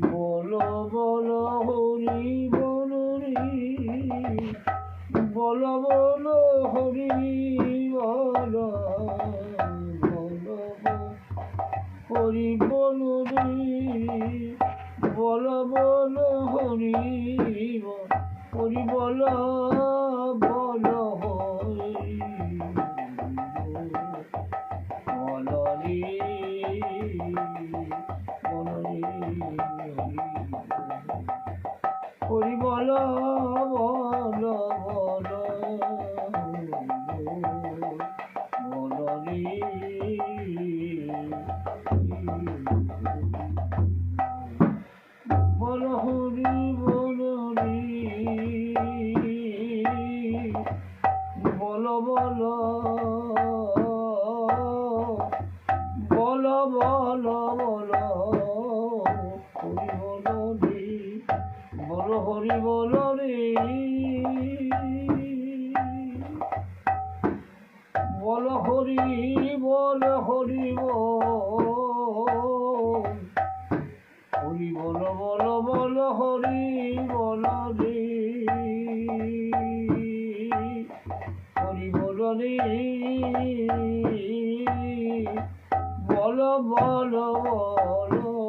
বলো বলো হরি বলো রে, বলো বলো হরি বলো, বলো হরি বলো রে, বলো বলো হরি হরি বলো বলো হরি বলো রে, বলো রে হরি বলো বলো বলো বলো রে, বলো হরি বলো রে, বলো বলো বলো বলো বলো হরি বলো রে, বলো হরি বলো রে, বলো হরি বলো হরি হরি বলো বলো বলো হরি বলো রে, হরি বলো রে, বলো বলো বলো